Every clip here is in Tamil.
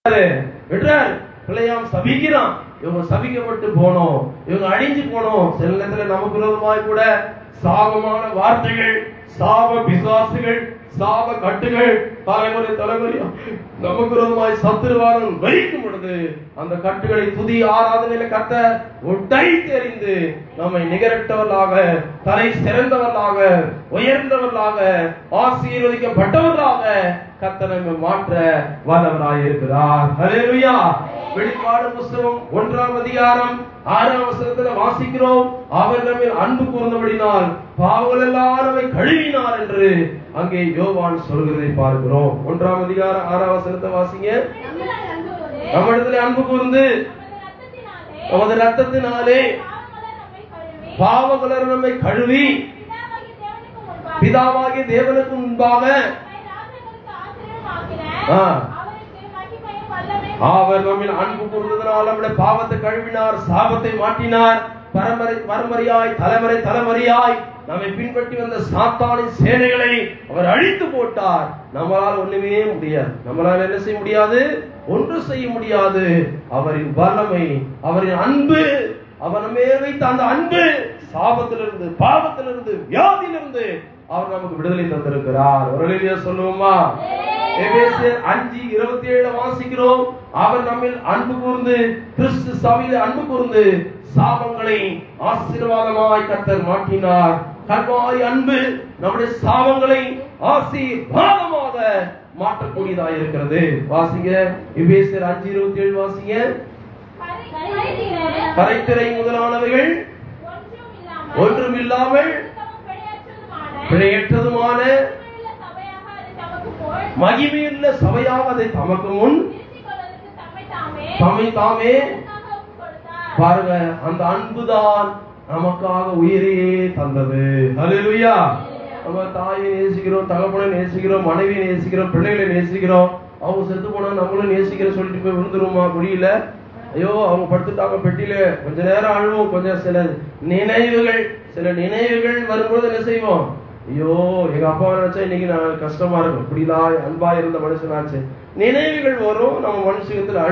விடுறாரு, பிள்ளையாம் சபிக்கிறான். இவங்க சபிக்கப்பட்டு போனோம், இவங்க அழிஞ்சு போனோம். சில நேரத்துல நமக்கு விரோதமாய் கூட சாபமான வார்த்தைகள், சாப பிசாசுகள், சாப கட்டுகள் தலைமுறை தலைமுறையா நமக்கு விரோதமாய் சத்துருவாரன் வலிக்கும் பொழுது அந்த கட்டுகளை துதி ஆராதனையில கர்த்தர் உடைத்து எறிந்து நம்மை நிகரட்டவர்களாக, தலை சிறந்தவர்களாக, உயர்ந்தவர்களாக, ஆசீர்வதிக்கப்பட்டவர்களாக கர்த்தர் நம்மை மாற்ற வல்லவராய் இருக்கிறார். ஹல்லேலூயா. வெளிப்பாடு புத்தகம் 1ஆம் அதிகாரம் 6ஆம் வசனத்தில் வாசிக்கிறோம், அவர் நம்மில் அன்பு கூர்ந்தபடினால் பாவங்கள் எல்லாம் நம்மை கழுவினார் என்று அங்கே யோவான் சொல்கிறதை பார்க்கிறோம். 1ஆம் அதிகாரம் 6ஆம் வசனத்தை வாசிங்க. நம்மிடத்தில் அன்பு கூர்ந்து நமது ரத்தத்தினாலே பாவங்கள் நம்மை கழுவி பிதாவாகிய தேவனுக்கு முன்பாக அவர் நம்மில் அன்பு கூர்ந்ததனால் நம்முடைய பாவத்தை கழுவினார், சாபத்தை மாற்றினார். பரம்பரையாய் தலைமுறை தலைமுறையாய் நம்மை பின்பற்றி வந்த சாத்தானின் சேனைகளை அவர் அழித்து போட்டார். நம்மளால் ஒண்ணுமே முடியாது. நம்மளால் என்ன செய்ய முடியாது? ஒன்று செய்ய முடியாது. அவரின் வல்லமை, அவரின் அன்பு, அவர் நம்ம வைத்த அந்த அன்பு சாபத்திலிருந்து, பாவத்திலிருந்து, வியாதியிலிருந்து அவர் நமக்கு விடுதலை தந்திருக்கிறார். ஒரு சொல்லுவோமா? எபேசியர் 5:27 வாசிக்கிறோம், அவர் நம்மில் அன்பு கூர்ந்து, கிறிஸ்து சபையில் அன்பு கூர்ந்து சாபங்களை ஆசீர்வாதமாய் கர்த்தர் மாற்றினார். கல்வாரி அன்பு நம்முடைய சாபங்களை ஆசீர்வாதமாக மாற்றக்கூடியதாக இருக்கிறது. வாசிங்க, எபேசியர் 5:27 வாசிங்க. கரைத்திரை முதலானவைகள் ஒன்றும் இல்லாமல் பிழையற்றதுமான மகிமையுள்ள சபையாக அதை தமக்கு முன் தம்மை தாமே பாருங்க. அந்த அன்புதான் நமக்காக உயிரையே தந்தது. ஹல்லேலூயா. நம்ம தாயை நேசிக்கிறோம், தகப்பனை நேசிக்கிறோம், மனைவியை நேசிக்கிறோம், பிள்ளைகளை நேசிக்கிறோம். அவங்க செத்து போனா நம்மளும் நேசிக்கிற சொல்லிட்டு போய் விழுந்துருமா குழியில? ஐயோ அவங்க படுத்துட்டாங்க பெட்டியில, கொஞ்ச நேரம் அழுவோம். கொஞ்சம் சில நினைவுகள் வரும்போது என்ன செய்வோம்? ஐயோ எங்க அப்பா நினைச்சா இன்னைக்கு நான் கஷ்டமா இருக்கும், இப்படிலாம் அன்பா இருந்த மனுஷனாச்சு. நினைவுகள் வரும், நம்ம மனுஷத்துல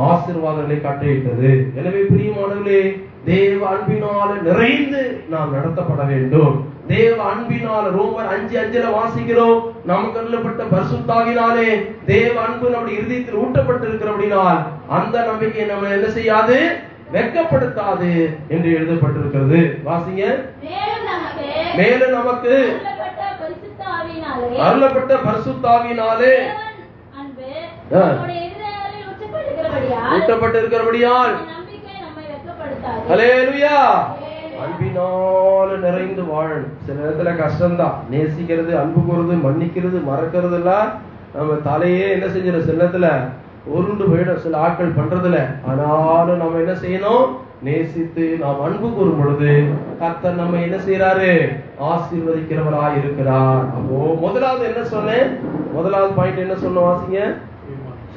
ஆசீர்வாதங்களை கட்டளையிட்டது. எனவே பிரியமானவர்களே, தேவ அன்பினால நிறைந்து நாம் நடத்தப்பட வேண்டும். தேவ அன்பினால ரோமர் 5:5 வாசிக்கிறோம், நமக்கு அருளப்பட்ட பரிசுத்தாவினாலே தேவ அன்பு நம்முடைய இருதயத்தில் ஊட்டப்பட்டிருக்கிறபடினால் அந்த நம்பிக்கை நம்ம என்ன செய்யாது? வெட்கப்படுத்தாது என்று எழுதப்பட்டிருக்கிறது. வாசிங்க. மேலும் நமக்கு அருளப்பட்ட பரிசுத்தாவினாலே ஊட்டப்பட்டிருக்கிறபடியால் ஹல்லேலூயா. அன்பினால நிறைந்து வாழ. சில நேரத்துல கஷ்டம்தான். நேசிக்கிறது, அன்பு கூறுறது, மன்னிக்கிறது, மறக்கிறது எல்லாம் நம்ம தலையே என்ன செஞ்சிடும்? சில நேரத்துல உருண்டு போயிடும் சில ஆட்கள் பண்றதுல. ஆனாலும் நம்ம என்ன செய்யணும்? நேசித்து நாம் அன்பு கூறும் பொழுது கர்த்தர் நம்ம என்ன செய்யறாரு? ஆசீர்வதிக்கிறவராய் இருக்கிறார். அப்போ முதலாவது என்ன சொன்னேன்? முதலாவது பாயிண்ட் என்ன சொன்ன? வாசிங்க,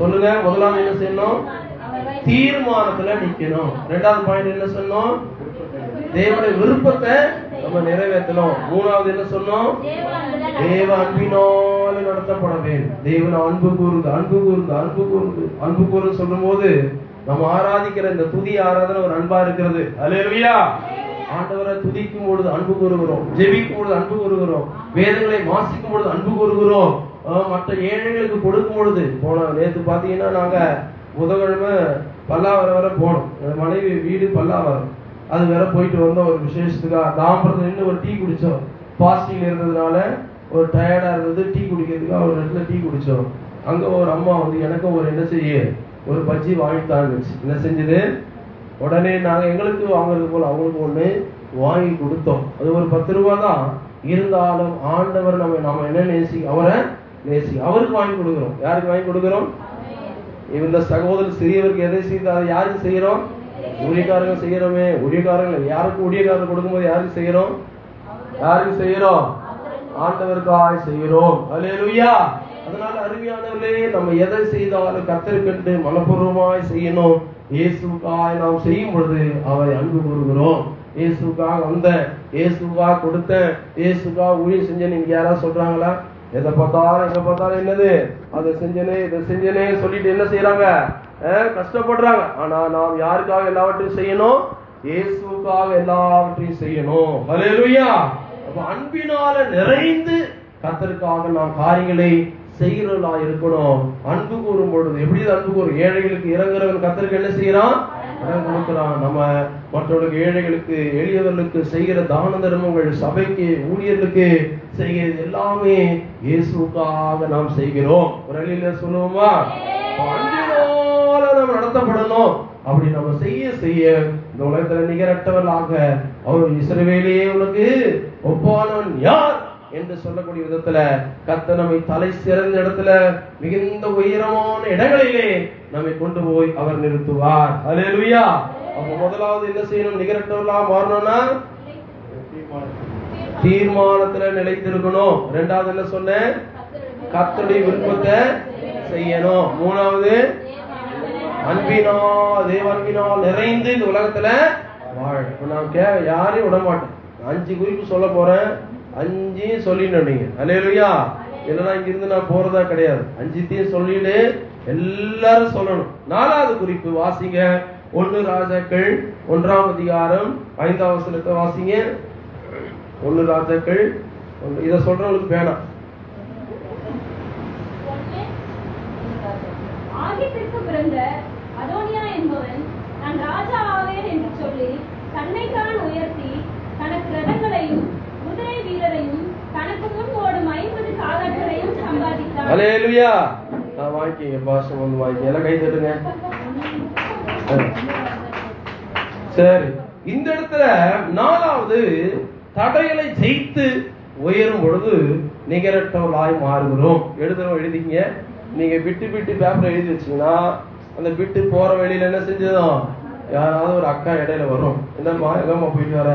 சொல்லுங்க. முதலாவது என்ன செய்யணும்? தீர்மானத்துல நிக்கணும். இரண்டாவது பாயிண்ட் என்ன சொன்னோம்? தேவனுடைய விருப்பத்தை நம்ம நிறைவேற்றணும். மூணாவது என்ன சொன்னோம்? தேவ அன்பினால நடத்தப்பட வேண்டும். தேவன் அன்பு கூர்ந்து அன்பு கூர்ந்து அன்பு கூர்ந்து அன்பு கூர்ந்து சொல்லும் போது நம்ம ஆராதிக்கிற இந்த துதி ஆராதனை ஒரு அன்பா இருக்கிறது. ஹல்லேலூயா. ஆண்டவரை துதிக்கும் பொழுது அன்பு கூறுகிறோம், ஜெபிக்கும் பொழுது அன்பு கூறுகிறோம், வேதங்களை வாசிக்கும் பொழுது அன்பு கூறுகிறோம், மற்ற ஏழைகளுக்கு கொடுக்கும் பொழுது. நேற்று பாத்தீங்கன்னா நாங்க புதன்கிழமை பல்லாவரம் வர போனோம். மனைவி வீடு பல்லாவரம், அது வேற போயிட்டு வந்தோம் ஒரு விசேஷத்துக்காக. தாம்பரத்துல நின்று ஒரு டீ குடிச்சோம். பாஸ்டிங் இருந்ததுனால ஒரு டயர்டா இருந்தது, டீ குடிக்கிறதுக்காக ஒரு இடத்துல டீ குடிச்சோம். அங்க ஒரு அம்மா வந்து எனக்கும் ஒரு என்ன செய்ய ஒரு பஜ்ஜி வாங்கிட்டாங்க. என்ன செஞ்சது? உடனே நாங்க எங்களுக்கு வாங்குறது போல அவங்களுக்கு ஒண்ணு வாங்கி கொடுத்தோம். அது ஒரு 10 ரூபா தான் இருந்தாலும் ஆண்டவர் நம்ம என்ன நேசி, அவரை நேசி, அவருக்கு வாங்கி கொடுக்கிறோம். யாருக்கு வாங்கி கொடுக்கிறோம்? இந்த சகோதரர் சிறியவருக்கு எதை செய்து அதை யாருக்கு செய்யறோம்? ஊழியக்காரங்க செய்யறோமே. ஊழியக்காரங்க யாருக்கு ஊழியக்காரங்க கொடுக்கும்போது யாருக்கு செய்யறோம்? யாருக்கு செய்யறோம்? ஆண்டவருக்காக செய்கிறோம். ஹல்லேலூயா. அதனால அருமையானவர்களே, நம்ம எதை செய்தாலும் கர்த்தருக்கென்று மனப்பூர்வமாய் செய்யணும். இயேசுக்காக நாம் செய்யும் பொழுது அவரை அன்பு கூறுகிறோம். இயேசுக்காக வந்த, இயேசுக்காக கொடுத்த, இயேசுக்காக ஊழியம் செஞ்ச நீங்க யாராவது சொல்றாங்களா? எதை பார்த்தாலும் எங்க பார்த்தாலும் என்னது, அதை செஞ்சனே இதை செஞ்சனே சொல்லிட்டு என்ன செய்யறாங்க, கஷ்டப்படுறாங்க. ஆனா நாம் யாருக்காக எல்லாவற்றையும் செய்யணும்? இயேசுக்காக எல்லாவற்றையும் செய்யணும். ஹல்லேலூயா. அப்ப அன்பினால நிறைந்து கர்த்தருக்காக நாம் காரியங்களை செய்கிறவர்களா இருக்கணும். அன்பு கூறும் பொழுது எப்படி அன்பு கூறும்? ஏழைகளுக்கு இறங்குறவன் கர்த்தருக்கு என்ன செய்யறான்? இடம் கொடுக்கிறான். நம்ம மற்றவர்களுக்கு, ஏழைகளுக்கு, எளியவர்களுக்கு செய்கிற தான தர்மங்கள், சபைக்கு, ஊழியர்களுக்கு செய்கிறது எல்லாமே இயேசுக்காக நாம் செய்கிறோம். ஒரு அழியில சொல்லுவோமா? அன்பினால நாம் நடத்தப்படணும். அப்படி நம்ம செய்ய செய்ய இந்த உலகத்துல நிகரற்றவர்களாக அவர் இஸ்ரவேலே உனக்கு ஒப்பானவன் யார் என்று சொல்லக்கூடிய விதத்துல கர்த்தர் நம்மை தலை சிறந்த இடத்துல மிகுந்த உயரமான இடங்களிலே நம்மை கொண்டு போய் அவர் நிறுத்துவார். ஹல்லேலூயா. அப்ப முதலாவது என்ன செய்யணும்? நிகரற்றவர்களா மாறணும்னா தீர்மானத்துல நிலைத்திருக்கணும். இரண்டாவது என்ன சொன்னேன்? கர்த்தருடைய விருப்பத்தை செய்யணும். மூணாவது தேவ அன்பினால் நிறைந்து இந்த உலகத்துல வாழ. நான் யாரையும் விட மாட்டேன். 5 குறிப்பு சொல்ல போறேன், 5 சொல்லிடணும் நீங்க. ஹல்லேலூயா. இல்லைன்னா இங்க இருந்து நான் போறதா கிடையாது. 5 சொல்லிட்டு எல்லாரும் சொல்லணும். 4வது குறிப்பு வாசிங்க. 1 ராஜாக்கள் 1ஆம் அதிகாரம் 5ஆம் வசனத்தை வாசிங்க. 1 ராஜாக்கள். இத சொல்றவங்களுக்கு வேணாம். ஆகித்திற்கு பிறந்த அதோனியா என்பவன் நான் ராஜா ஆவேன் என்று சொல்லி தன்னைத்தான் உயர்த்தி தனக்கு ரதங்களையும் குதிரை வீரரையும் தனக்கு முன் ஓடும் 50 காலாட்களையும் சம்பாதித்தான். ஹல்லேலூயா. வாங்கிங்க பாஷம் வந்து வாங்கி எல்லாம் கை தட்டுங்க. சரி, இந்த இடத்துல 4வது தடைகளை ஜெயித்து உயரும் பொழுது நிகரற்றவர்களாய் மாறுகிறோம். எழுதிக்கிங்க. நீங்க பிட்டு பேப்பர் எழுதி வச்சீங்கன்னா அந்த பிட்டு போற வழியில என்ன செஞ்சதும் யாராவது ஒரு அக்கா இடையில வரும். என்னம்மா எங்கம்மா போயிட்டு வர?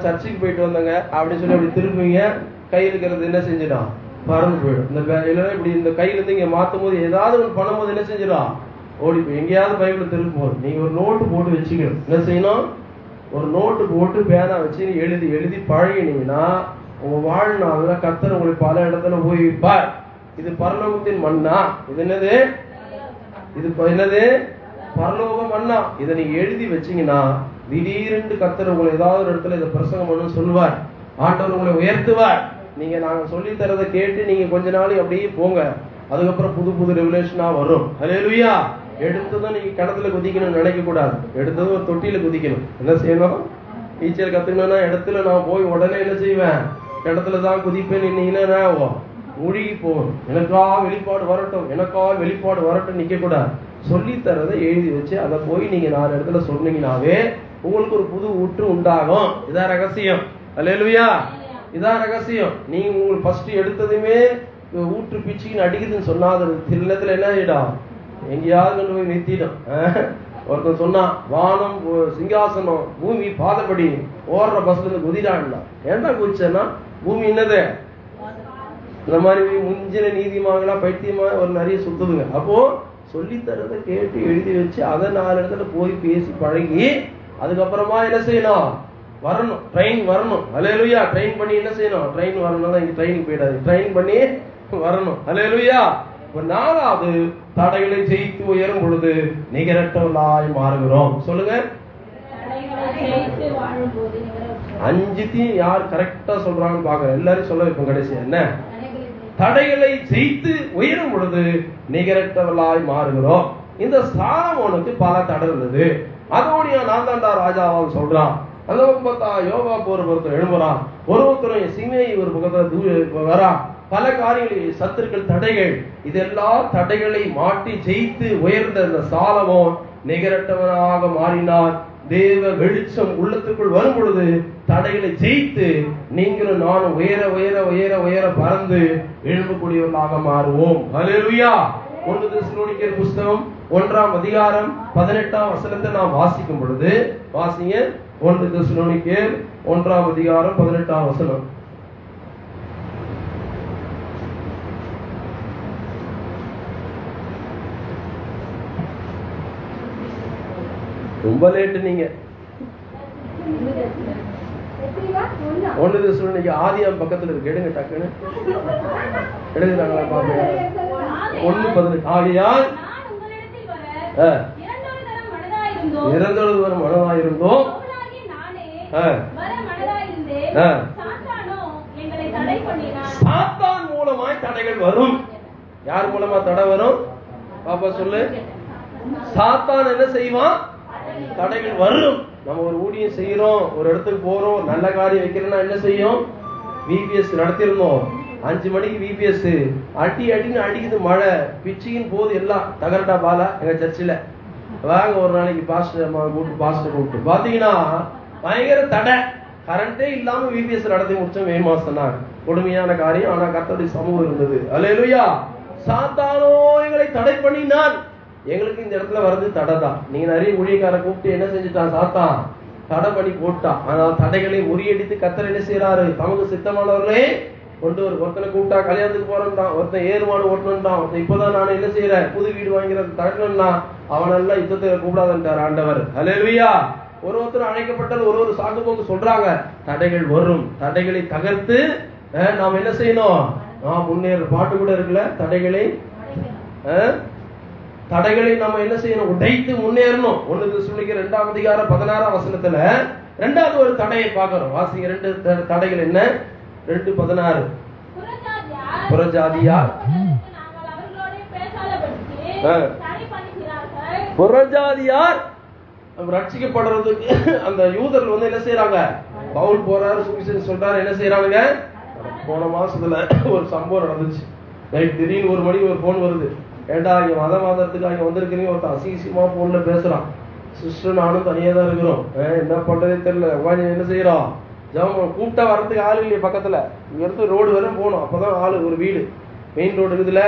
சர்ச்சுக்கு போயிட்டு வந்தங்க அப்படின்னு சொல்லி அப்படி திரும்புவீங்க. கையில் இருக்கிறது என்ன செஞ்சிடும்? பறந்து போயிடும். இந்த இல்லைன்னா இப்படி இந்த கையில இருந்து இங்க மாத்தும் போது ஏதாவது ஒன்று பண்ணும்போது என்ன செஞ்சிடும்? ஓடி போய் எங்கேயாவது பைபிள் திரும்ப போகுது. நீங்க ஒரு நோட்டு போட்டு வச்சுக்கணும். என்ன செய்யணும்? ஒரு நோட்டு போட்டு பேனா வச்சு எழுதி பழகினீங்கன்னா உங்க வாழ்நாள்ல கர்த்தர் உங்களை பல இடத்துல போய் வைப்பார். இது பரலோகத்தின் மண்ணா? இது என்னது? இது என்னது? பரலோக மண்ணா. இதை நீங்க எழுதி வச்சீங்கன்னா திடீரென்று கர்த்தர் உங்களை ஏதாவது ஒரு இடத்துல இதை பிரசங்கம் பண்ணு சொல்லுவார். ஆண்டவர் உங்களை உயர்த்துவார். நீங்க நாங்க சொல்லி தரதை கேட்டு நீங்க கொஞ்ச நாள் அப்படியே போங்க. அதுக்கப்புறம் புது ரெவலேஷனா வரும். ஹல்லேலூயா. எடுத்ததும் நீங்க கிணத்துல குதிக்கணும்னு நினைக்க கூடாது. எடுத்ததும் ஒரு தொட்டியில குதிக்கணும். என்ன செய்யணும்? நீச்சல் கத்துக்கணும்னா இடத்துல நான் போய் உடனே என்ன செய்வேன்? இடத்துலதான் குதிப்பேன். இன்னீங்கன்னா மூழ்கி போகும். எனக்கா வெளிப்பாடு வரட்டும் நிக்க கூடாது. சொல்லி தரதை எழுதி வச்சு அதை போய் நீங்க 4 இடத்துல சொன்னீங்கன்னாவே உங்களுக்கு ஒரு புது ஊற்று உண்டாகும். இதான் ரகசியம். ஹல்லேலூயா. இதான் ரகசியம். நீங்க உங்களுக்கு ஃபர்ஸ்ட் எடுத்ததுமே ஊற்று பிச்சுன்னு அடிக்குதுன்னு சொன்னா அது தில்லத்துல என்ன ஆயிடும்? எங்கேயாவது கொண்டு போய் நிறுத்திடும். ஒருத்தன் சொன்னா வானம் சிங்காசனம் பூமி பாதப்படி ஓடுற பஸ்ல இருந்து குதிடான்னா ஏன்டா குதிச்சேன்னா பூமி என்னது இந்த மாதிரி முஞ்சின நீதிமாங்களா பைத்தியமா ஒரு நிறைய சுத்துதுங்க. அப்போ சொல்லித்தரதை கேட்டு எழுதி வச்சு அதை 4 இடத்துல போய் பேசி பழகி அதுக்கப்புறமா என்ன செய்யணும்? வரணும். ட்ரெயின் வரணும். ஹல்லேலூயா. ட்ரெயின் பண்ணி என்ன செய்யணும்? ட்ரெயின் வரணும்னா இங்க ட்ரெயினுக்கு போயிடாது. ட்ரெயின் பண்ணி வரணும். ஹல்லேலூயா. 4வது தடைகளை ஜெயித்து உயரும் பொழுது நிகரற்றவர்களாய் மாறுகிறோம். சொல்லுங்க. 5 யார் கரெக்டா சொல்றாங்கன்னு பாக்குறேன். எல்லாரும் சொல்ல வைப்போம். கடைசி என்ன? தடைகளை ஜெயித்து உயரும் பொழுது நிகரற்றவர்களாய் மாறுகிறோம். இந்த சாலமோனுக்கு பல தடை இருந்தது. அதோடைய நான் தான்டா ராஜாவான்னு சொல்றான். அந்த பக்கம் பார்த்தா யோகா போற பொறுத்த எழும்புறான். ஒருத்தரும் சிமையை ஒரு பக்கத்துல வரா. பல காரியங்களில் சத்துருக்கள் தடைகள். இதெல்லாம் தடைகளை மாட்டி ஜெயித்து உயர்ந்த இந்த சாலமோன் நிகரற்றவனாக மாறினார். தேவ வெளிச்சம் உள்ளத்துக்குள் வரும் பொழுது தடைகளை ஜெயித்து நீங்களும் நானும் உயர உயர உயர உயர பறந்து எழும்பக்கூடியவர்களாக மாறுவோம். ஹல்லேலூயா. 1 தெசலோனிக்கேயர் புஸ்தகம் 1ஆம் அதிகாரம் 18ஆம் வசனத்தை நாம் வாசிக்கும் பொழுது வாசிங்க. 1 தெசலோனிக்கேயர் 1ஆம் அதிகாரம் 18ஆம் வசனம். ரொம்ப லேட்டு நீங்க. ஒன்று சொல்லுங்க. ஆதியாம் பக்கத்துல இருக்கு, எடுங்க டக்குன்னு எடுக்கிறாங்களா பாருங்க. 1:18. ஆகையால் நான் உங்களிடத்தில் வர இரண்டொரு வரும் மனதாயிருந்தோம் பவுலாகிய நானே ஆ. வர மனதாயிருந்தேன். ஆ. சாத்தானோ எங்களை தடை பண்ணினான். சாத்தான் மூலமாய் தடைகள் வரும். யார் மூலமா தடை வரும்? பாப்பா சொல்லு. சாத்தான் என்ன செய்வான்? தடைகள் வரும். நம்ம ஒரு ஊழியம் செய்யறோம், ஒரு இடத்துக்கு போறோம், நல்ல காரியம் வைக்கிறோம்னா என்ன செய்யும்? விபிஎஸ் நடத்திருந்தோம். 5 மணிக்கு விபிஎஸ் அடின்னு அடிக்குது மழை, பிச்சியின் போது எல்லாம் தகரடா பாலா எங்க சர்ச்சில் வாங்க ஒரு நாளைக்கு பாஸ்டர் கூப்பிட்டு பாத்தீங்கன்னா பயங்கர தடை, கரண்டே இல்லாம விபிஎஸ் நடத்தி முடிச்சோம். மே மாசம் தான் கொடுமையான காரியம். ஆனா கர்த்தருடைய சமூகம் இருந்தது. அல்லேலூயா. சாத்தானோ எங்களை தடை பண்ணினான். எங்களுக்கு இந்த இடத்துல வர்றது தடை தான். நீங்க நிறைய ஊழியக்கார கூப்பிட்டு என்ன செஞ்சுட்டான்? சாத்தான் தடை பண்ணி போட்டான். ஆனால் தடைகளை முறியடித்து கர்த்தர் என்ன செய்யறாரு? தமக்கு சித்தமானவர்களே கொண்டு ஒருத்தனை கூப்பிட்டா கல்யாணத்துக்கு போறேன்டான், ஒருத்தன் ஏறுமாடு ஓட்டணும்டான், ஒருத்தன் இப்பதான் நான் என்ன செய்யறேன் புது வீடு வாங்கிறது தடக்கணும்னா அவனெல்லாம் யுத்தத்தை கூப்பிடாதுன்றார் ஆண்டவர். அல்லேலூயா. ஒருத்தர் அழைக்கப்பட்டால் ஒரு சாக்கு போக்கு சொல்றாங்க. தடைகள் வரும். தடைகளை தகர்த்து நாம் என்ன செய்யணும்? நாம் முன்னேற பாட்டு கூட இருக்குல்ல, தடைகளை நம்ம என்ன செய்யணும்? உடைத்து முன்னேறணும். 1 சொல்லிக்க 2ஆம் அதிகாரம் 16ஆம் வசனத்துல 2வது ஒரு தடையை பார்க்கிறோம். வாசிங்க. 2 தடைகள் என்ன? 2:16. புறஜாதியார் புறஜாதியார் ரட்சிக்கப்படுறதுக்கு அந்த யூதர்கள் வந்து என்ன செய்யறாங்க? பவுல் போறாரு, சுவிசேஷம் சொல்றாரு, என்ன செய்யறாங்க? போன மாசத்துல ஒரு சம்பவம் நடந்துச்சு. நைட் திடீர்னு 1 மணிக்கு ஒரு போன் வருது. ஏண்டா இங்க மாதத்துக்கு அங்க வந்திருக்கிறீங்க, ஒருத்தர் அசிங்கமா போன்ல பேசுறான். சிஸ்டர் நானும் தனியா தான் இருக்கிறோம், என்ன பண்றதே தெரியல, என்ன செய்யறோம்? ஜெபம் கூப்பிட்டா வர்றதுக்கு ஆளு இல்லையே பக்கத்துல. இங்க இருந்து ரோடு வரும் போகணும், அப்பதான் ஆளு. ஒரு வீடு மெயின் ரோடு இருக்குதுல,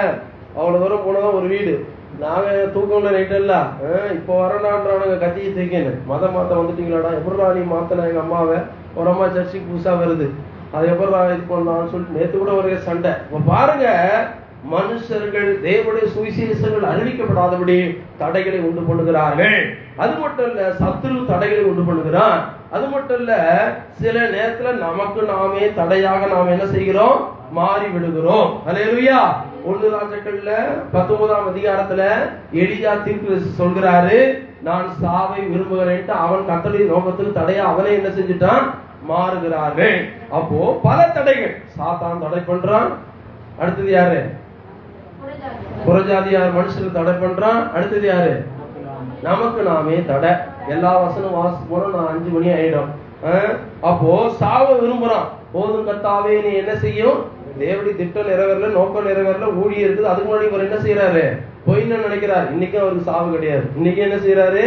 அவ்வளவு தூரம் போனதான் ஒரு வீடு. நாங்க தூக்கம்ல நைட் எல்லாம் இப்போ வரலான்றானுங்க கத்தியை தூக்கின்னு. மதம் மாத்த வந்துட்டீங்களாடா? எப்படா நீ மாத்தின எங்க அம்மாவை? ஒரு அம்மா சர்ச்சுக்கு புதுசா வருது, அது எப்படா இது பண்ணலாம்னு சொல்லிட்டு நேற்று கூட ஒரு சண்டை. இப்ப பாருங்க, மனுஷர்கள் தேவனுடைய சுவிசேஷங்கள் அறிவிக்கப்படாதபடி தடைகளை உண்டு பண்ணுகிறார்கள். அது மட்டும் இல்ல, சத்துரு தடைகளை உண்டு பண்ணுகிறான். அது மட்டும் இல்ல, சில நேரத்துல நமக்கு நாமே தடையாக நாம் என்ன செய்கிறோம்? மாறி விடுகிறோம். அல்லேலூயா. 1 ராஜாக்கள்ல 19ஆம் அதிகாரத்துல எலியா தீர்ப்பு சொல்கிறாரு, நான் சாவை விரும்புகிறேன். அவன் கர்த்தருடைய நோக்கத்துக்கு தடையா அவனே என்ன செஞ்சுட்டான்? மாறுகிறார்கள். அப்போ பல தடைகள் சாத்தான் தடை பண்றான். அடுத்தது யாரு? புறஜாதியார் மனுஷனுக்கு தடை பண்றான். அடுத்தது யாரு? நமக்கு நாமே தடை. எல்லா வசனம் வாசி போனா நான் 5 மணி ஆயிடும். அப்போ சாவ விரும்புறான். போதும் கர்த்தாவே நீ என்ன செய்யும்? தேவடி திட்டம் நிறைவேறல, நோக்கம் நிறைவேறல, ஊழியம் இருக்குது. அதுக்கு முன்னாடி இவர் என்ன செய்யறாரு? பொய்ன்னு நினைக்கிறார். இன்னைக்கு அவருக்கு சாவு கிடையாது. இன்னைக்கு என்ன செய்யறாரு?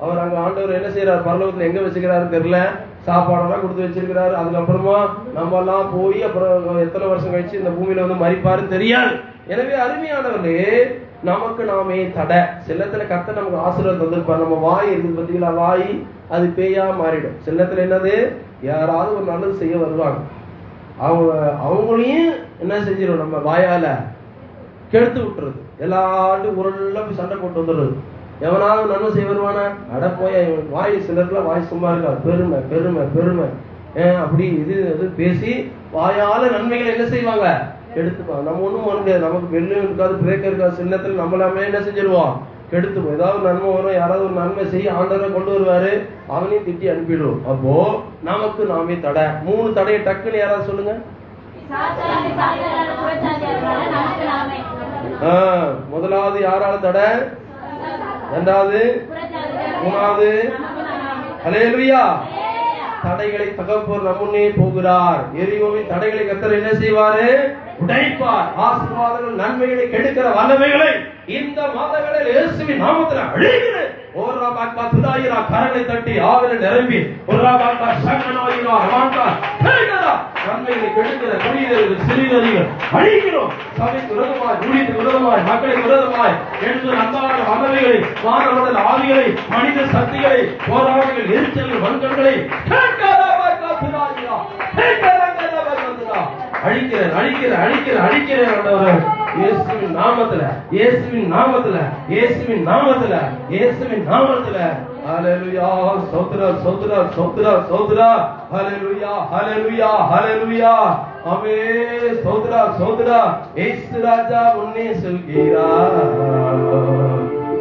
அவர் அங்க ஆண்டவர் என்ன செய்யறாரு? பரலோகத்துல எங்க வச்சுக்கிறாரு தெரியல, சாப்பாடெல்லாம் கொடுத்து வச்சிருக்கிறாரு. அதுக்கப்புறமா நம்ம எல்லாம் போய் அப்புறம் எத்தனை வருஷம் கழிச்சு இந்த பூமியில வந்து மறிப்பாருன்னு தெரியாது. எனவே அருமையானவர்களே, நமக்கு நாமே தடை. சிலத்துல கர்த்தர் நமக்கு ஆசீர்வாதம் தந்திருப்பார். நம்ம வாய் இருக்குது பார்த்தீங்களா, வாய் அது பேயா மாறிடும். சிலத்துல என்னது, யாராவது ஒரு நல்லது செய்ய வருவாங்க, அவங்களையும் என்ன செஞ்சிடும்? நம்ம வாயால கெடுத்து விட்டுறது. எல்லாரும் உருள போய் சண்டை போட்டு வந்துடுறது. எவனாவது நன்மை செய்ய வருவானா? அட போய் வாய், சிலருக்குலாம் வாய் சும்மா இருக்காது. பெருமை பெருமை பெருமை அப்படி இது பேசி வாயால நன்மைகளை என்ன செய்வாங்க? எடுத்துப்பாங்க. நம்ம ஒண்ணும் பண்ண முடியாது. நமக்கு வெள்ளும் இருக்காது, பிரேக்கர் இருக்காது. சின்னத்துல நம்மளாமே என்ன செஞ்சிருவோம்? கெடுத்துப்போம். ஏதாவது நன்மை வரும், யாராவது ஒரு நன்மை செய்ய ஆண்டவரை கொண்டு வருவாரு, அவனையும் திட்டி அனுப்பிடுவோம். அப்போ நமக்கு நாமே தடை. 3 தடையை டக்குன்னு யாராவது சொல்லுங்க. முதலாவது யாரால தடை? 2வது, 3வது. அல்லேலூயா. தடைகளை தகப்போர் நம்முன்னே போகிறார். எரியோவின் தடைகளை கர்த்தர் என்ன செய்வாரு? உடைப்பார். ஆசீர்வாதங்கள், நன்மைகளை கெடுக்கிற வல்லமைகளை இந்த மாதங்களில் இயேசுவின் நாமத்தில் அழிகிறேன். கரங்களை தட்டி ஆவில நிரம்பி நன்மைகளை கெடுக்கிற குடியர்கள், சிறியர்கள் அழிக்கிறோம். சபைக்கு விரோதமாய், ஊழியத்துக்கு விரோதமாய், மக்களுக்கு விரோதமாய் என்று அன்பான வல்லமைகளை, மாணவர்கள் ஆவிகளை, மனித சக்திகளை, போராட்டங்கள், எரிச்சல்கள், வன்கண்களை அழிக்கிறேன் அழிக்கிறேன் அழிக்கிறேன் அழிக்கிறேன் ஆண்டவரே. இயேசுவின் நாமத்துல, இயேசுவின் நாமத்துல, இயேசுவின் நாமத்துல, இயேசுவின் நாமத்துல. ஹalleluya ஸ்தோத்திர ஸ்தோத்திர ஸ்தோத்திர ஸ்தோத்திர ஹalleluya ஹalleluya ஹalleluya ஆமென் ஸ்தோத்திர ஸ்தோத்திர இயேசு ராஜா உன்னை சொல்கிறார்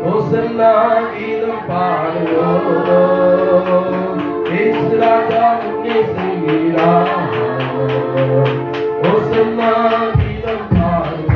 ஹோசன்னா கீதம் பாடுவோம் இயேசு ராஜா உன்னை சொல்கிறார் ஹோசன்னா கீதம் பாடுவோம்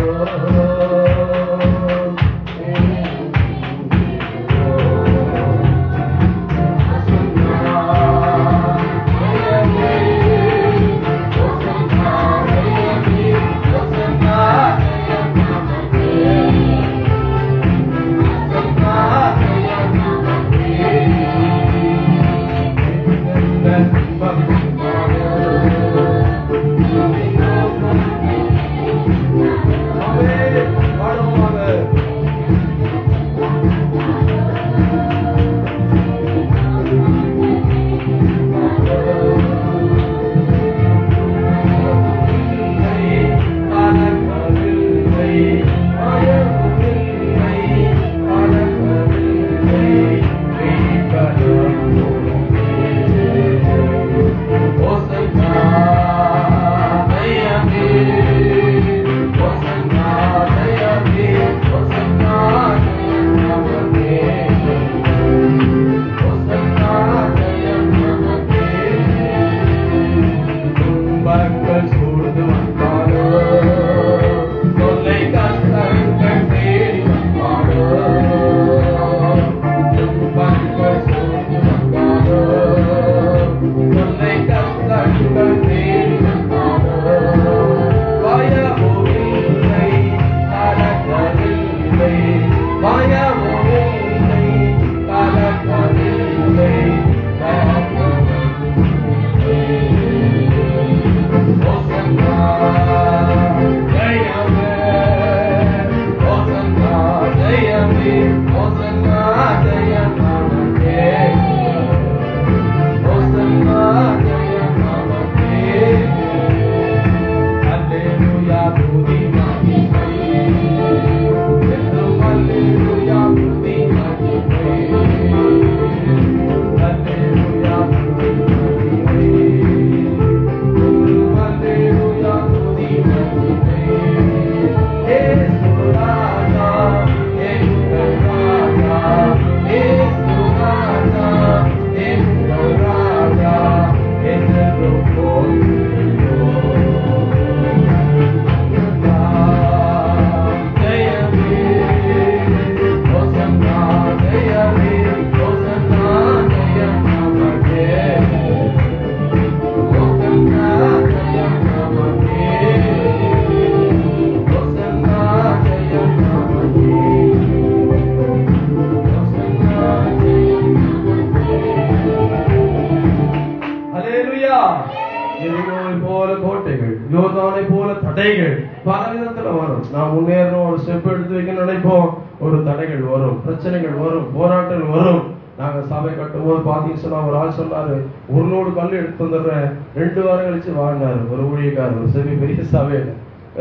யோர்தானை போல தடைகள் பலவிதத்துல வரும். நாம் முன்னேறணும், ஒரு ஸ்டெப் எடுத்து வைக்க நினைப்போம், ஒரு தடைகள் வரும், பிரச்சனைகள் வரும், போராட்டங்கள் வரும். நாங்க சபை கட்டும் போது பாத்தீங்கன்னு சொன்னா ஒரு ஆள் சொன்னாரு, 100 கல் எடுத்து வந்துடுறேன், 2 வாரம் கழிச்சு வாழ்ந்தாரு. ஒரு ஊழியக்காரர் சரி பெரிய சபையில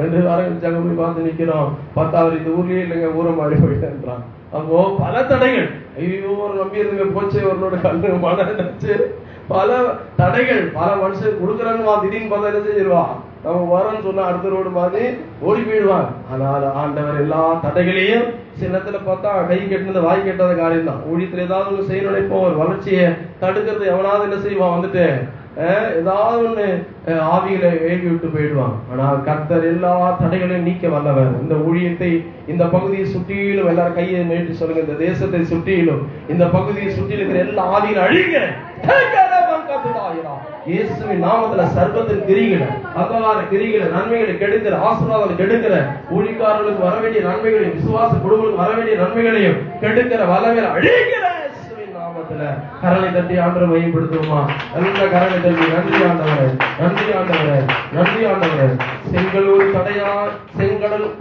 2 வாரம் கழிச்சு அங்க போய் பார்த்து நிக்கிறோம், பார்த்தா அவர் இந்த ஊர்லயே இல்லைங்க, ஊரை மாறி போயிட்டேன்றான். அப்போ பல தடைகள், ஐயோ ஒரு நம்பி இருந்துங்க போச்சு, அவரோட கல்லு மன நினைச்சு பல தடைகள், பல மனுஷன் கொடுக்குறான்னு திடீர்னு பார்த்தா என்ன செஞ்சிருவா, நம்ம வரோன்னு சொன்னா அடுத்த ரோடு மாதிரி ஓடி போயிடுவான். ஆனால் ஆண்டவர் எல்லா தடைகளையும் சின்னத்துல பார்த்தா கை கெட்டினது வாய் கெட்டாத காரியம் தான். ஊழியத்துல ஏதாவது ஒண்ணு செய்ய நினைப்போம், ஒரு வளர்ச்சியை தடுக்கிறது எவனாவது என்ன செய்வான், வந்துட்டு ஏதாவது ஒண்ணு ஆவிகளை ஏவி விட்டு போயிடுவான். ஆனால் கர்த்தர் எல்லா தடைகளையும் நீக்க வல்லவர். இந்த ஊழியத்தை, இந்த பகுதியை சுற்றிலும் எல்லாரும் கையை நீட்டி சொல்லுங்க, இந்த தேசத்தை சுற்றிலும், இந்த பகுதியை சுற்றிலும் இருக்கிற எல்லா ஆவிகளை அழிங்க. இயேசுவின் நாமத்துல சர்வத்தின் கிரிகளை, அகவார கிரிகளை, நன்மைகளை கெடுக்கிற, ஆசீர்வாதங்களை கெடுக்கிற, ஊழியக்காரர்களுக்கு வர வேண்டிய நன்மைகளையும், விசுவாச குடும்பங்களுக்கு வர வேண்டிய நன்மைகளையும் கெடுக்கிற வல்லமையை அழிக்கிற இயேசுவின் நாமத்துல கரலை தட்டி ஆண்டவரை மையப்படுத்துவோமா? நல்ல கரலை தட்டி நன்றி ஆண்டவரே, நன்றி ஆண்டவரே, நன்றி ஆண்டவரே. செங்கடல்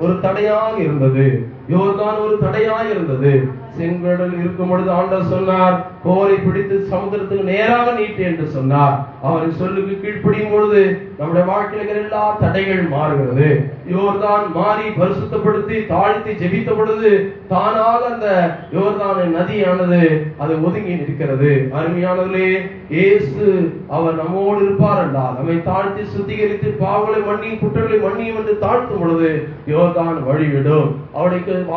ஒரு தடையாக இருந்தது, யோர்தான் ஒரு தடையாய் இருந்தது. செங்கடல் இருக்கும் பொழுது ஆண்டவர் சொன்னார், கோலை பிடித்து சமுத்திரத்துக்கு நேராக நீட்டு என்று சொன்னார். அவரின் சொல்லுக்கு கீழ்ப்படியும் பொழுது நம்முடைய வாழ்க்கையில் எல்லா தடைகள் மாறுகிறது. யோர்தான் மாறி பரிசுத்தப்படுத்தி தாழ்த்தி ஜெபித்த பொழுது தானாக அந்த யோர்தானின் நதியானது அது ஒதுங்கி நிற்கிறது. அருமையானவர்களே, இயேசு அவர் நம்மோடு இருப்பார் என்றால் நம்மை தாழ்த்தி சுத்திகரித்து பாவங்களை மன்னியும் குற்றங்களை மன்னியும் என்று தாழ்த்தும் பொழுது யோர்தான் வழிவிடும்.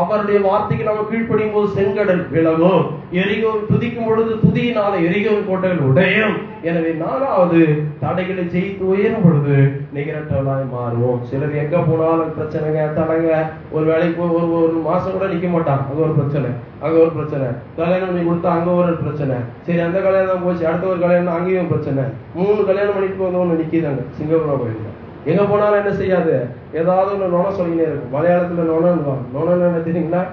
அவருடைய வார்த்தைக்கு நம்ம கீழ்ப்படியும் போது செங்கடல் விலகும். எரிகோ துதிக்கும் பொழுது துதியினால எரிகோ கோட்டைகள் உடையும். எனவே 4வது தடைகளை ஜெயித்து உயரும் பொழுது நிகரற்றவர்களாய் மாறுவோம். சிலர் எங்க போனாலும் பிரச்சனைங்க, தடைங்க. ஒரு வேலைக்கு ஒரு மாசம் கூட நிக்க மாட்டாங்க, அங்க ஒரு பிரச்சனை, அங்க ஒரு பிரச்சனை. கல்யாணம் பண்ணி கொடுத்தா அங்க ஒரு பிரச்சனை. சரி, அந்த கல்யாணம் போச்சு, அடுத்த ஒரு கல்யாணம், அங்கேயும் பிரச்சனை. 3 கல்யாணம் பண்ணிட்டு வந்து நிக்கிதாங்க. சிங்கப்பூர்ல போயிருங்க, எங்க போனாலும் என்ன செய்யாது, ஏதாவது ஒண்ணு நோன சொல்லினே இருக்கும். மலையாளத்துல நோனன்னு என்ன தெரியுங்களா?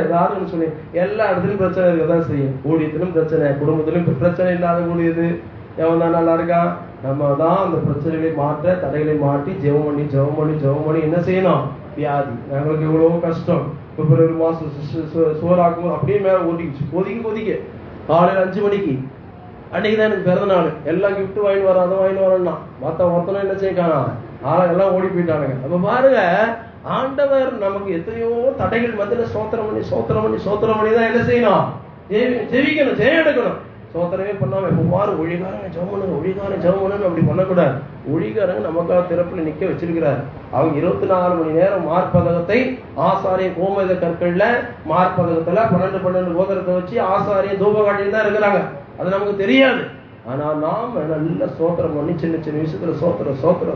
ஏதாவது ஒண்ணு சொல்லி எல்லா இடத்துலயும் பிரச்சனை இருக்கதான் செய்யும். ஊழியத்திலும் பிரச்சனை, குடும்பத்திலும் பிரச்சனை இல்லாத ஊழியது எவன் தான் நல்லா இருக்கான்? நம்ம தான் அந்த பிரச்சனைகளை மாற்ற, தடைகளை மாற்றி ஜெபம் பண்ணி என்ன செய்யணும்? வியாதி எங்களுக்கு எவ்வளவு கஷ்டம். பிப்ரவரி மாசம் சோறாக்கும் அப்படியே மேல கொதிக்க காலையில 5 மணிக்கு அன்னைக்குதான் எனக்கு பிறந்த நாள். எல்லாம் கிஃப்ட் வாங்கிட்டு வரோம், அதை வாங்கிட்டு வரோம்னா மொத்தம் என்ன செய்யக்கானா ஆளுங்க எல்லாம் ஓடி போயிட்டானுங்க. அப்ப பாருங்க, ஆண்டவர் நமக்கு எத்தனையோ தடைகள் மத்தியில சோத்திரம் பண்ணி தான் என்ன செய்யணும்? ஜெபிக்கணும், ஜெயம் எடுக்கணும். சோத்திரமே பண்ணாம எப்பவாறு ஒழிகாரங்க ஜெபம் அப்படி பண்ணக்கூடாது. ஒழிகாரங்க நமக்காக திறப்புல நிக்க வச்சிருக்கிறார். அவங்க 24 மணி நேரம் மார்பதகத்தை ஆசாரிய கோமேத கற்கள்ல மார்பதகத்துல 12 கோதரத்தை வச்சு ஆசாரிய தூபகாட்டில் தான் இருக்கிறாங்க. அது நமக்கு தெரியாது. ஆனா நாம நல்ல சோத்திரம் பண்ணி சின்ன விஷயத்துல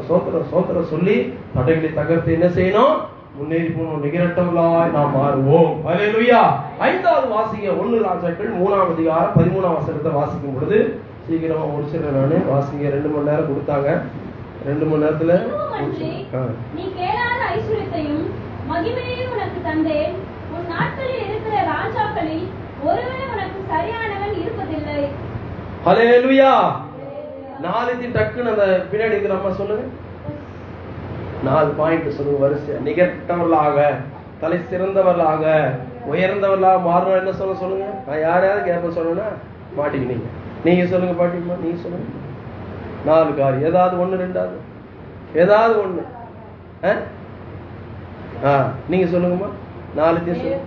சோத்திரம் சொல்லி தடைகளை தகர்த்து என்ன செய்யணும்? முன்னேறி போகணும். நிகரட்டவர்களாய் நாம் மாறுவோம். ஹல்லேலூயா. 5வது வாசிங்க 1 ராஜாக்கள் 3ஆம் அதிகாரம் 13ஆம் வசனத்தை வாசிக்கும் பொழுது சீக்கிரமா முடிச்சிடறேன் நானு. வாசிங்க, 2 மணி நேரம் கொடுத்தாங்க. 2 மணி நேரத்துல நீ கேளாத ஐஸ்வரியத்தையும் மகிமையையும் உனக்கு தந்தேன். உன் நாட்களில் இருக்கிற ராஜாக்களில் ஒருவன் உனக்கு சரியானவன் இருப்பதில்லை. ஹல்லேலூயா. 4 டக்குன்னு அந்த பின்னாடி இருக்கிற அம்மா சொல்லுங்க. 4 பாயிண்ட் சொல்லுங்க வரிசை. நிகழ்த்தவர்களாக, தலை சிறந்தவர்களாக, உயர்ந்தவர்களாக மாறணும். என்ன சொல்லுங்க. நான் யாரையாவது கேட்ப சொன்னா மாட்டிக்கினீங்க. நீங்க சொல்லுங்க பாட்டிமா, நீங்க சொல்லுங்க. 4 காரியம், ஏதாவது 1 2வது ஏதாவது 1. நீங்க சொல்லுங்கம்மா. 4 சொல்லுங்க.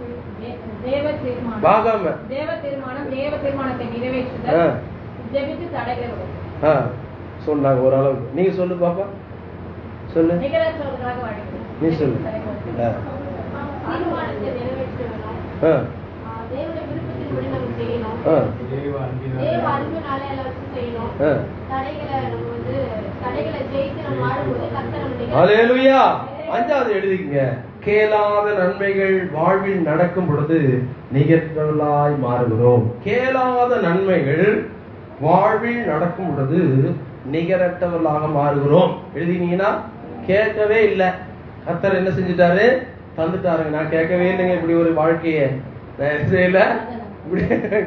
தேவ தீர்மானம், பாகாம தேவ தீர்மானத்தை நிறைவேற்றுதல், ஜெபித்து தடைகளை உடைத்தல். சொன்னாங்க ஓரளவுக்கு. நீங்க சொல்லு பாப்பா, சொல்லு. நிகரற்றவர்களாக வாழ்கிறது. நீ சொல்லு. தீர்மானத்தை நிறைவேற்றுவதும், தேவனுடைய விருப்பத்தின்படி நம்ம செய்யணும். தேவ அன்பினால எல்லாத்தையும் செய்யணும். தடைகளை ஜெயித்து நம்ம வாழும்போது கர்த்தர் நம்ம ஹல்லேலூயா. 5வது எழுதிக்கங்க. கேளாத நன்மைகள் வாழ்வில் நடக்கும் பொழுது நிகழ்த்தவர்களாய் மாறுகிறோம். கேளாத நன்மைகள் வாழ்வில் நடக்கும் பொழுது நிகரற்றவர்களாக மாறுகிறோம். எழுதினீங்கன்னா கேட்கவே இல்லை, கர்த்தர் என்ன செஞ்சுட்டாரு? தந்துட்டாருங்க. நான் கேட்கவே இல்லைங்க இப்படி ஒரு வாழ்க்கைய, நான் செய்யல, இப்படி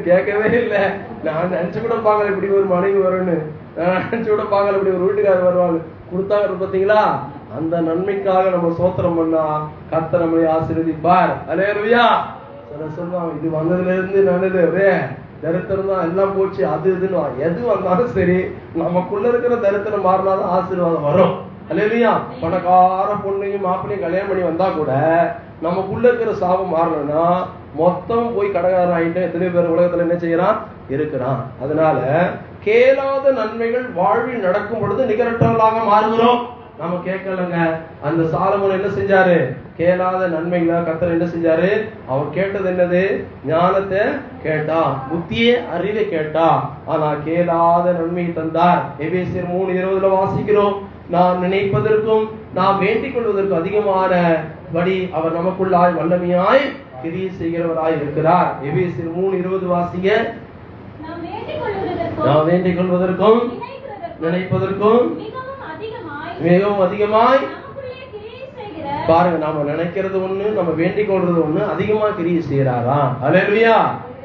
கேட்கவே இல்லை. நான் நினைச்சு கூட பார்க்கல இப்படி ஒரு மனைவி வரும்னு. நான் நினைச்சு கூட பார்க்கல இப்படி ஒரு வீட்டுக்காரர் வருவாங்க. கொடுத்தாங்க பார்த்தீங்களா? அந்த நன்மைக்காக நம்ம சோத்திரம் பண்ணா கர்த்தர் நம்மை ஆசீர்வதிப்பார். ஹல்லேலூயா. சொல்லுவாங்க, இது வந்ததுல இருந்து நல்லது தரித்திரம் தான் எல்லாம் போச்சு, அது இதுன்னு. எது வந்தாலும் சரி, நமக்குள்ள இருக்கிற தரித்திரம் மாறினாதான் ஆசீர்வாதம் வரும். ஹல்லேலூயா. பணக்கார பொண்ணையும் மாப்பிள்ளையும் கல்யாணம் பண்ணி வந்தா கூட நமக்குள்ள இருக்கிற சாபம் மாறலன்னா மொத்தம் போய் கடகாரன் ஆகிட்டு எத்தனையோ பேர் உலகத்துல என்ன செய்யறான்? இருக்கிறான். அதனால கேளாத நன்மைகள் வாழ்வில் நடக்கும் பொழுது நிகரற்றவர்களாக மாறுகிறோம். நாம கேட்கலங்க. அந்த சாலமோன் என்ன செஞ்சாரு? கேளாத நன்மைகளை கர்த்தர் என்ன செஞ்சாரு? அவர் கேட்டது என்னது? ஞானத்தை கேட்டா, புத்தியே அறிவை கேட்டா. ஆனா கேளாத நன்மையை தந்தார். எபேசியர் 3:20 வாசிக்கிறோம். நாம் நினைப்பதற்கும் நாம் வேண்டிக் கொள்வதற்கும் அதிகமான படி அவர் நமக்குள்ளாய் வல்லமையாய் கிரியை செய்கிறவராய் இருக்கிறார். எபேசியர் 3:20 வாசிங்க. நாம் வேண்டிக் கொள்வதற்கும் நினைப்பதற்கும் மிகவும் அதிகமாய் பாருங்க. நாம நினைக்கிறது ஒண்ணு, நம்ம வேண்டிக் கொள்றது ஒண்ணு, அதிகமா கிரியை செய்யறாராம். ஹல்லேலூயா.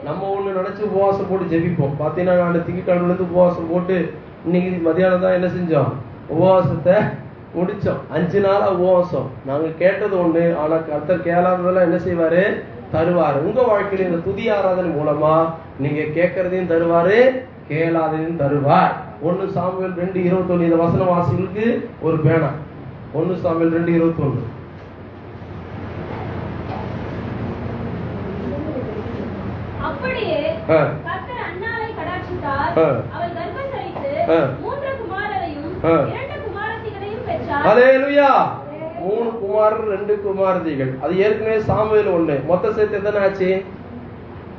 நம்ம ஒண்ணு நினைச்சு உபவாசம் போட்டு ஜெபிப்போம். பாத்தீங்கன்னா நான் திங்கட்கிழமைல இருந்து உபவாசம் போட்டு இன்னைக்கு மதியானம் தான் என்ன செஞ்சோம்? உபவாசத்தை முடிச்சோம். 5 நாளா உபவாசம். நாங்க கேட்டது ஒண்ணு, ஆனா கர்த்தர் கேளாததெல்லாம் என்ன செய்வாரு? தருவாரு. உங்க வாழ்க்கையில இந்த துதி ஆராதனை மூலமா நீங்க கேட்கறதையும் தருவாரு, கேளாததையும் தருவார். 1 சாமுவேல் 2:21 இந்த வசன வாசிகளுக்கு ஒரு பேனா. 1 சாமுவேல் 2:21. அப்படியே கர்த்தர் அன்னாளை கடாட்சித்தார். அவள் கர்ப்பம் தரித்து 3 குமாரரையும் 2 குமாரத்திகளையும் பெற்றாள். ஹல்லேலூயா. 3 குமாரர் 2 குமாரத்திகள். அது ஏற்கனவே சாமுவேல் 1. மொத்த சேர்த்து எத்தனை ஆச்சு?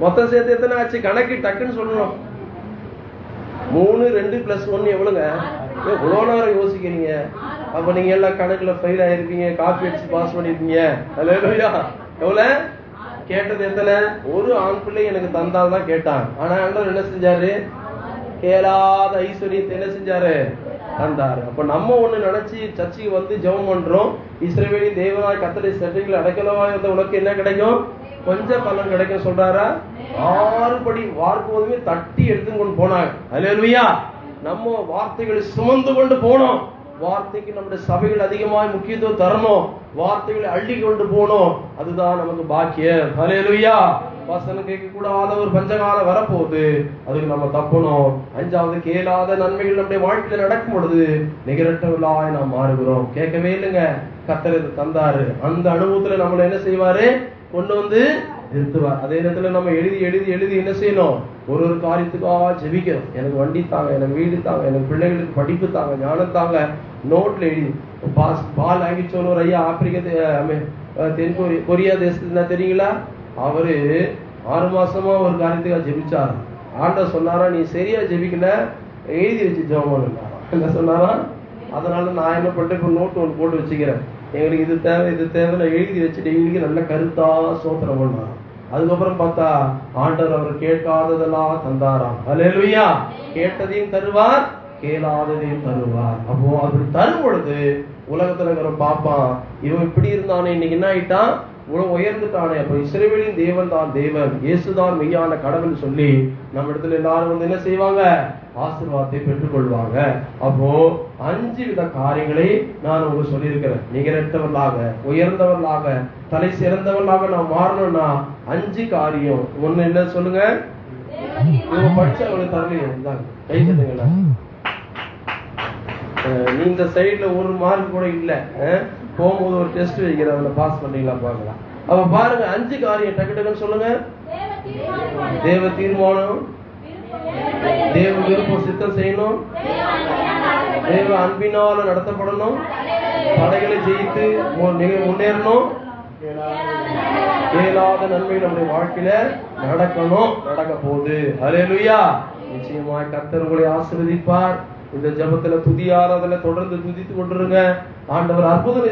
மொத்த சேர்த்து எத்தனை ஆச்சு? கணக்கு டக்குன்னு சொல்லணும். 3 2 + 1 எவ்வளவுங்க? எவ்வளோ நேரம் யோசிக்கிறீங்க? அப்ப நீங்க எல்லாம் கணக்குல ஃபெயில் ஆயிருப்பீங்க, காப்பி அடிச்சு பாஸ் பண்ணிருப்பீங்க. ஹல்லேலூயா. எவ்வளவு கேட்டது? எத்தனை? ஒரு ஆண் பிள்ளை எனக்கு தந்தால் தான் கேட்டான். ஆனா ஆண்டவர் என்ன செஞ்சாரு? கேளாத ஐஸ்வர்யத்தை என்ன செஞ்சாரு? தந்தாரு. அப்ப நம்ம ஒண்ணு நினைச்சு சர்ச்சுக்கு வந்து ஜெபம் பண்றோம். இஸ்ரவேலின் தேவனாய் கர்த்தருடைய சட்டைகளை அடைக்கலமாய் வந்த உனக்கு என்ன கிடைக்கும்? கொஞ்சம் பலன் கிடைக்கும் சொல்றாரா? 6 படி வார்க்கோதுமே தட்டி எடுத்து கொண்டு போனாங்க. ஹல்லேலூயா. நம்ம வார்த்தைகளை சுமந்து கொண்டு போனோம். வார்த்தைக்கு நம்முடைய சபைகள் அதிகமாய் முக்கியத்துவம் தரணும். வார்த்தைகளை அள்ளி கொண்டு போனோம். அதுதான் நமக்கு பாக்கியம். ஹல்லேலூயா. வசனம் கேட்க கூடாத ஒரு பஞ்சகாலம் வரப்போகுது. அதுக்கு நம்ம தப்பணும். 5வது கேளாத நன்மைகள் நம்முடைய வாழ்க்கையில நடக்கும் பொழுது நிகரற்றவர்களாய் நாம் மாறுகிறோம். கேட்கவே இல்லைங்க, கர்த்தர் இதை தந்தாரு. அந்த அனுபவத்துல நம்மள என்ன செய்வாரு? கொண்டு வந்து நிறுத்துவார். அதே நேரத்துல நம்ம எழுதி எழுதி எழுதி என்ன செய்யணும்? ஒரு காரியத்துக்காக ஜெபிக்கணும். எனக்கு வண்டி தாங்க, எனக்கு வீடு தாங்க, எனக்கு பிள்ளைகளுக்கு படிப்பு தாங்க, ஞானம் தாங்க. நோட்ல எழுதி பால் ஆகிச்சோன்னு ஒரு ஐயா ஆப்பிரிக்க கொரியா தேசத்துல தெரியுங்களா? அவரு 6 மாசமா ஒரு காரியத்துக்காக ஜெபிச்சாரு. ஆண்டவர் சொன்னாரா, நீ சரியா ஜெபிக்கல, எழுதி வச்சு ஜெபம் பண்ணாரா. என்ன சொன்னாரா? அதனால நான் என்ன பண்ணிட்டேன், இப்ப நோட்டு ஒன்று போட்டு வச்சுக்கிறேன். எங்களுக்கு இது தேவை இது தேவைன்னு எழுதி வச்சு டெய்லிக்கு நல்ல கருத்தா சோத்திரம் பண்ணாராம். அதுக்கப்புறம் பார்த்தா ஆண்டவர் அவர் கேட்காததெல்லாம் தந்தாராம். ஹல்லேலூயா. கேட்டதையும் தருவார், கேளாததையும் தருவார். அப்போ அப்படி தரும் பொழுது உலகத்துல இருக்கிற பாப்பான், இவன் இப்படி இருந்தானே, இன்னைக்கு என்ன ஆயிட்டான்? இவ்வளவு உயர்ந்துட்டானே. அப்ப இஸ்ரவேலின் தேவன் தான் தேவன், இயேசுதான் மெய்யான கடவுள் சொல்லி நம்ம இடத்துல எல்லாரும் வந்து என்ன செய்வாங்க? ஆசீர்வாதத்தை பெற்றுக் கொள்வாங்க. அப்போ 5 வித காரியங்களை நான் உங்களுக்கு சொல்லியிருக்கிறேன். நிகரற்றவர்களாக, உயர்ந்தவர்களாக, தலை சிறந்தவர்களாக நாம் மாறணும்னா 5 காரியம். ஒண்ணு என்ன சொல்லுங்க? இவங்க படிச்சவங்களுக்கு தரலையே, கை தட்டுங்களா. நீ இந்த சைட்ல ஒரு மார்க் கூட இல்ல, போகும்போது ஒரு டெஸ்ட் வைக்கிற, அதுல பாஸ் பண்ணீங்களா பாக்கலாம். அப்ப பாருங்க 5 காரியம் டக்கு டக்குன்னு சொல்லுங்க. தேவ தீர்மானம், தேவ விருப்பம் சித்தம் செய்யணும், தேவ அன்பினால நடத்தப்படணும், தடைகளை ஜெயித்து முன்னேறணும், கேளாத நன்மை நம்முடைய வாழ்க்கையில நடக்கணும், நடக்க போகுது. ஹல்லேலூயா. நிச்சயமாய் கர்த்தர் உங்களை ஆசீர்வதிப்பார். இந்த ஜெபத்துல துதி ஆராதனை தொடர்ந்து துதித்து கொண்டிருங்க. ஆண்டவர் அற்புதம்